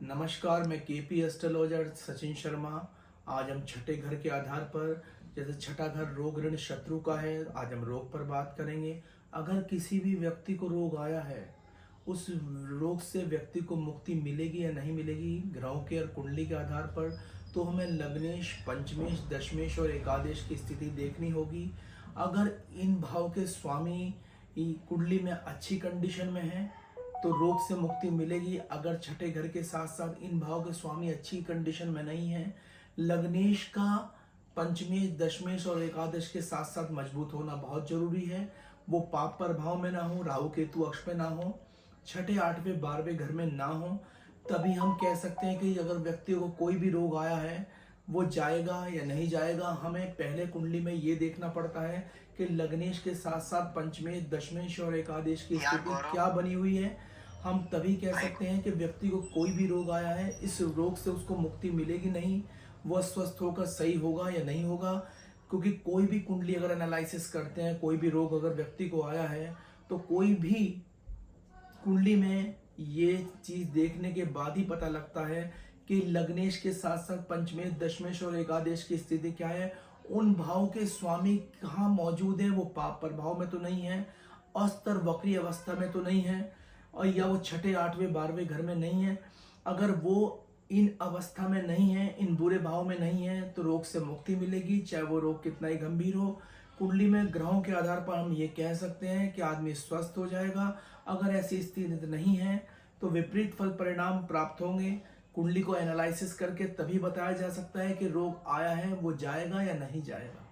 नमस्कार, मैं KP astrologer Sachin Sharma. आज हम छठे घर के आधार पर, जैसे छठा घर रोग ऋण शत्रु का है, आज हम रोग पर बात करेंगे। अगर किसी भी व्यक्ति को रोग आया है, उस रोग से व्यक्ति को मुक्ति मिलेगी या नहीं मिलेगी ग्रहों के और कुंडली के आधार पर, तो हमें लग्नेश, पंचमेश, दशमेश और एकादश की स्थिति देखनी होगी। अगर इन भाव के स्वामी कुंडली में अच्छी कंडीशन में है तो रोग से मुक्ति मिलेगी। अगर छठे घर के साथ साथ इन भाव के स्वामी अच्छी कंडीशन में नहीं है, लग्नेश का पंचमेश, दशमेश और एकादश के साथ साथ मजबूत होना बहुत जरूरी है। वो पाप प्रभाव में ना हो, राहु केतु अक्ष पे ना हो, छठे, आठवें, 12वें घर में ना हो, तभी हम कह सकते हैं कि अगर व्यक्ति को कोई भी रोग आया है वो जाएगा या नहीं जाएगा। हमें पहले कुंडली में ये देखना पड़ता है कि लग्नेश के साथ साथ पंचमेश, दशमेश और एकादश की स्थिति क्या बनी हुई है। हम तभी कह सकते हैं कि व्यक्ति को कोई भी रोग आया है, इस रोग से उसको मुक्ति मिलेगी नहीं, वह स्वस्थ होकर सही होगा या नहीं होगा। क्योंकि कोई भी कुंडली अगर एनालिसिस करते हैं, कोई भी रोग अगर व्यक्ति को आया है, तो कोई भी कुंडली में ये चीज देखने के बाद ही पता लगता है कि लग्नेश के साथ साथ पंचमेश, दशमेश और एकादश की स्थिति क्या है। उन भाव के स्वामी कहाँ मौजूद है, वो पाप प्रभाव में तो नहीं है, अस्तर वक्री अवस्था में तो नहीं है, और या वो छठे, आठवें, 12वें घर में नहीं है। अगर वो इन अवस्था में नहीं है, इन बुरे भाव में नहीं है, तो रोग से मुक्ति मिलेगी, चाहे वो रोग कितना ही गंभीर हो। कुंडली में ग्रहों के आधार पर हम ये कह सकते हैं कि आदमी स्वस्थ हो जाएगा। अगर ऐसी स्थिति नहीं है तो विपरीत फल परिणाम प्राप्त होंगे। कुंडली को एनालिसिस करके तभी बताया जा सकता है कि रोग आया है, वो जाएगा या नहीं जाएगा।